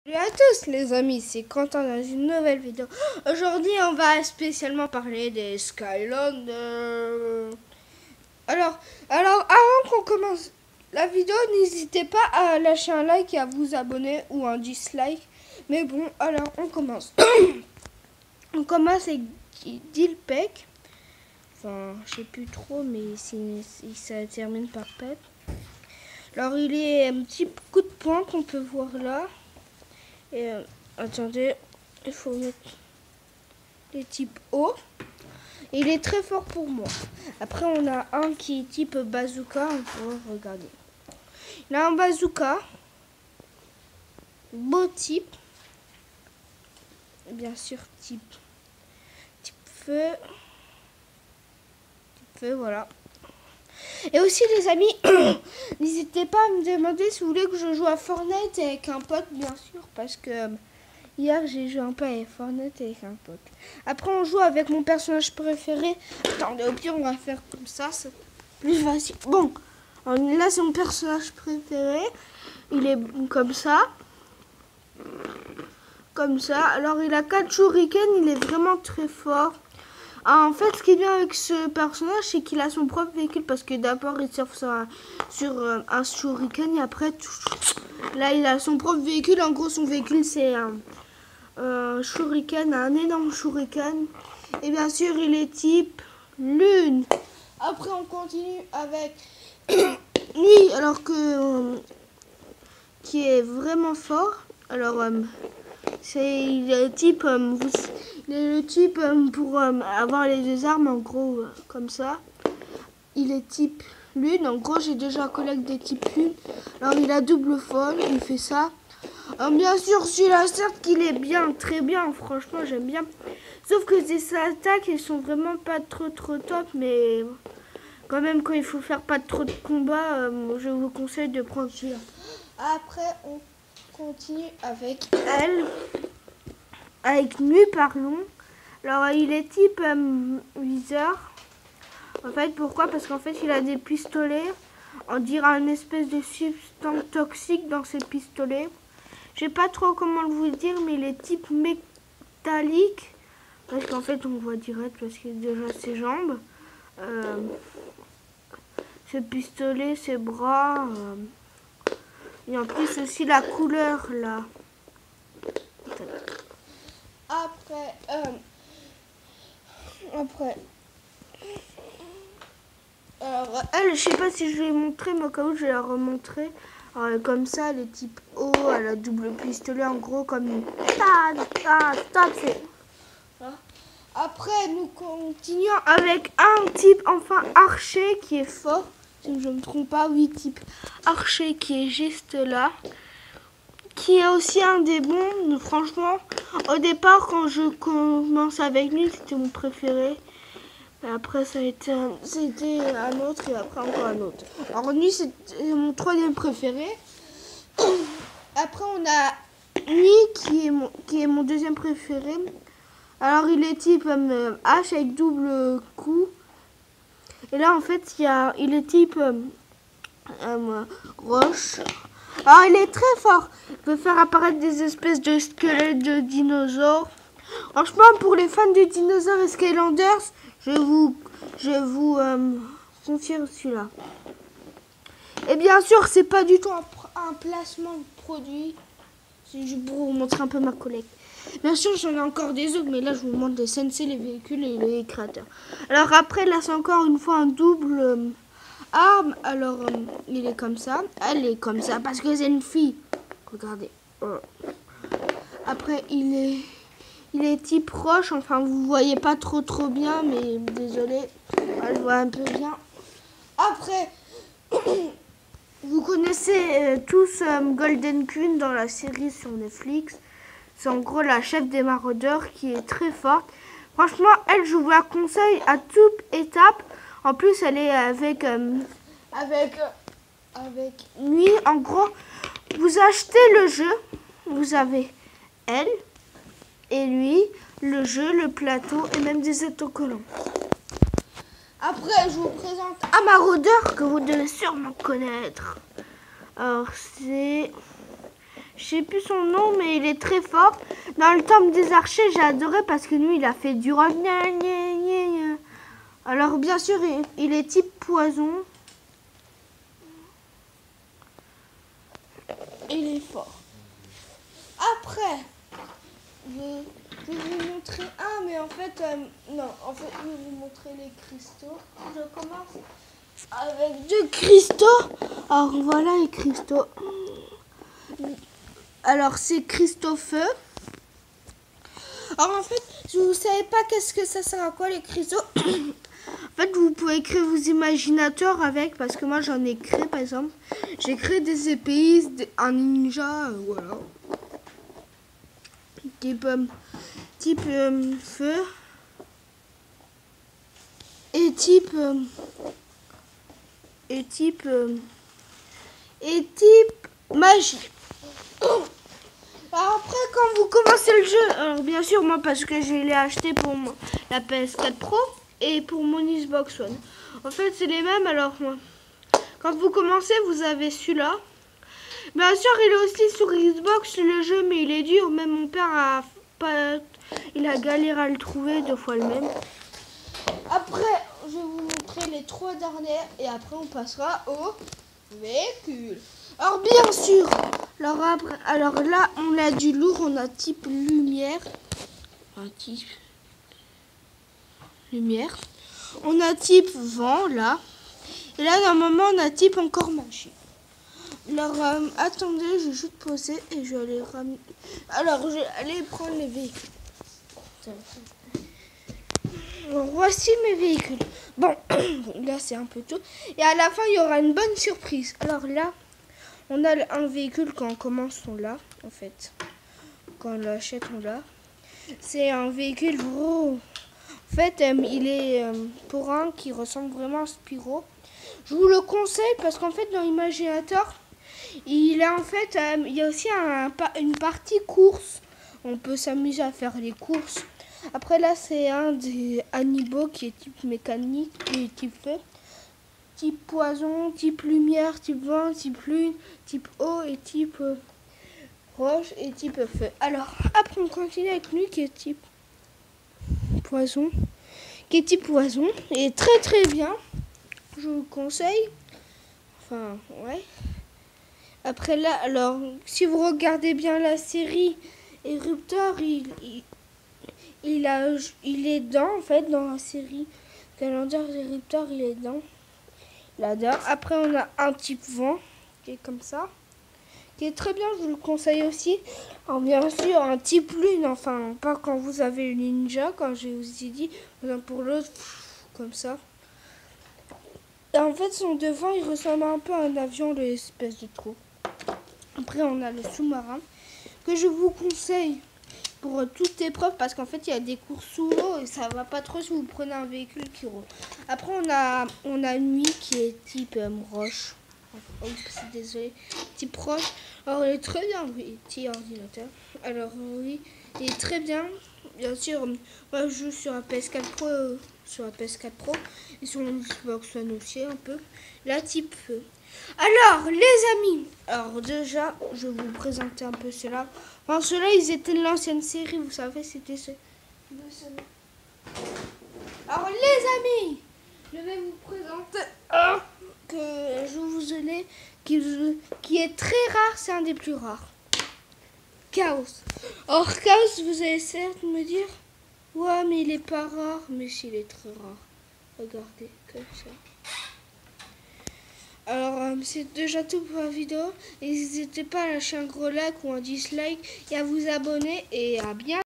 Salut à tous les amis, c'est Quentin dans une nouvelle vidéo. Aujourd'hui on va spécialement parler des Skylanders. Alors avant qu'on commence la vidéo, n'hésitez pas à lâcher un like et à vous abonner ou un dislike. Mais bon, alors on commence. On commence avec Dilpek. Enfin, je sais plus trop, mais ça termine par Pep. Alors il est un petit coup de poing qu'on peut voir là. Et attendez, il faut mettre les types haut. Il est très fort pour moi. Après, on a un qui est type bazooka. On peut regarder. Il a un bazooka. Beau type. Et bien sûr, type feu. Type feu, voilà. Et aussi, les amis, n'hésitez pas à me demander si vous voulez que je joue à Fortnite avec un pote, bien sûr, parce que hier, j'ai joué un peu à Fortnite avec un pote. Après, on joue avec mon personnage préféré. Attendez, au pire, on va faire comme ça, c'est plus facile. Bon, là, c'est mon personnage préféré. Il est comme ça. Comme ça. Alors, il a 4 shurikens, il est vraiment très fort. En fait, ce qui est bien avec ce personnage, c'est qu'il a son propre véhicule. Parce que d'abord, il surfe sur un shuriken. Et après, là, il a son propre véhicule. En gros, son véhicule, c'est un shuriken, un énorme shuriken. Et bien sûr, il est type lune. Après, on continue avec lui, alors que qui est vraiment fort. Alors, c'est le type, le type pour avoir les deux armes, en gros, comme ça. Il est type lune. En gros, j'ai déjà un collègue des types lune. Alors, il a double folle, il fait ça. Bien sûr, celui-là, certes qu'il est bien, très bien, franchement, j'aime bien. Sauf que ses attaques, elles sont vraiment pas trop top, mais quand même, quand il faut faire pas trop de combats, je vous conseille de prendre celui-là. Après, on continue avec elle, avec Nu, parlons. Alors, il est type viseur. En fait, pourquoi? Parce qu'en fait, il a des pistolets. On dirait une espèce de substance toxique dans ses pistolets. Je sais pas trop comment vous dire, mais il est type métallique. Parce qu'en fait, on voit direct parce qu'il a déjà ses jambes. Ses pistolets, ses bras. Et en plus aussi la couleur là. Après. Alors, elle, je sais pas si je l'ai montré, mais au cas où je vais la remontrer. Comme ça, les types O, elle a double pistolet en gros, comme une. C'est. Après, nous continuons avec un type, enfin, archer qui est fort. Si je ne me trompe pas, oui, type archer qui est juste là. Qui est aussi un des bons, franchement. Au départ, quand je commence avec lui, c'était mon préféré. Et après, ça a été c'était un autre et après encore un autre. Alors, lui, c'est mon troisième préféré. Après, on a lui qui est mon deuxième préféré. Alors, il est type H avec double coup. Et là, en fait, il est type roche. Alors, il est très fort. Il peut faire apparaître des espèces de squelettes de dinosaures. Franchement, pour les fans de dinosaures et Skylanders, je vous confirme celui-là. Et bien sûr, c'est pas du tout un placement de produit. C'est juste pour vous montrer un peu ma collecte. Bien sûr, j'en ai encore des autres, mais là, je vous montre les sensei, les véhicules et les créateurs. Alors après, là, c'est encore une fois un double arme. Alors, il est comme ça. Elle est comme ça parce que c'est une fille. Regardez. Après, il est type roche. Enfin, vous voyez pas trop bien, mais désolé. Je vois un peu bien. Après, vous connaissez tous Golden Queen dans la série sur Netflix. C'est en gros la chef des maraudeurs qui est très forte. Franchement, elle, je vous la conseille à toute étape. En plus, elle est avec lui. En gros, vous achetez le jeu. Vous avez elle et lui, le jeu, le plateau et même des autocollants. Après, je vous présente un maraudeur que vous devez sûrement connaître. Alors, Je sais plus son nom, mais il est très fort. Dans le temple des archers, j'ai adoré parce que lui, il a fait du rock. Alors, bien sûr, il est type poison. Il est fort. Après, je vais vous montrer un, mais en fait, non, en fait, je vais vous montrer les cristaux. Je commence avec 2 cristaux. Alors, voilà les cristaux. Alors, c'est cristaux feu. Alors, en fait, je ne savais pas qu'est-ce que ça sert à quoi les cristaux. En fait, vous pouvez créer vos imaginateurs avec, parce que moi, j'en ai créé, par exemple. J'ai créé des épéistes, un ninja, voilà. Type feu. Et type magie. Alors après, quand vous commencez le jeu, alors bien sûr, moi parce que je l'ai acheté pour la PS4 Pro et pour mon Xbox One. En fait, c'est les mêmes. Alors, quand vous commencez, vous avez celui-là. Bien sûr, il est aussi sur Xbox le jeu, mais il est dur. Même mon père il a galéré à le trouver 2 fois le même. Après, je vais vous montrer les 3 dernières et après on passera au véhicule. Alors bien sûr, alors là on a du lourd, on a type lumière, un type lumière, on a type vent là, et là normalement on a type encore magie. Alors attendez, je vais juste poser et je vais aller ramener. Alors je vais aller prendre les véhicules. Alors, voici mes véhicules. Bon, là c'est un peu tôt. Et à la fin, il y aura une bonne surprise. Alors là, on a un véhicule quand on commence, on l'a, en fait. Quand on l'achète, on l'a. C'est un véhicule gros. En fait, il est pour un qui ressemble vraiment à Spyro. Je vous le conseille parce qu'en fait, dans l'imaginateur, il y a aussi une partie course. On peut s'amuser à faire les courses. Après là, c'est un des amiibo qui est type mécanique, qui est type feu, type poison, type lumière, type vent, type lune, type eau et type roche et type feu. Alors après on continue avec lui qui est type poison, et très très bien. Je vous le conseille. Enfin ouais. Après là, alors si vous regardez bien la série Eruptor, il est dedans, en fait, dans la série Calendar des Riptors, il est dedans. Il adore. Après, on a un type vent, qui est comme ça, qui est très bien, je vous le conseille aussi. Alors, bien sûr, un type lune, enfin, pas quand vous avez une ninja, quand je vous ai dit, l'un pour l'autre, comme ça. Et en fait, son devant, il ressemble un peu à un avion, l'espèce de trou. Après, on a le sous-marin, que je vous conseille pour toute épreuve parce qu'en fait il y a des courses sous l'eau et ça va pas trop si vous prenez un véhicule qui roule. Après on a une nuit qui est type roche. Oh, désolé, type roche. Alors il est très bien, oui, petit ordinateur. Alors oui, il est très bien. Bien sûr, moi je joue sur la PS4 Pro, et sur mon Xbox One aussi un peu. Là type feu. Alors les amis, alors déjà je vais vous présenter un peu cela. Enfin ceux-là ils étaient de l'ancienne série, vous savez, c'était ce. Alors les amis, je vais vous présenter un que je vous ai qui est très rare, c'est un des plus rares. Chaos. Or Chaos, vous allez certes me dire, ouais mais il est pas rare, mais s'il est très rare. Regardez comme ça. Alors, c'est déjà tout pour la vidéo. N'hésitez pas à lâcher un gros like ou un dislike et à vous abonner et à bientôt.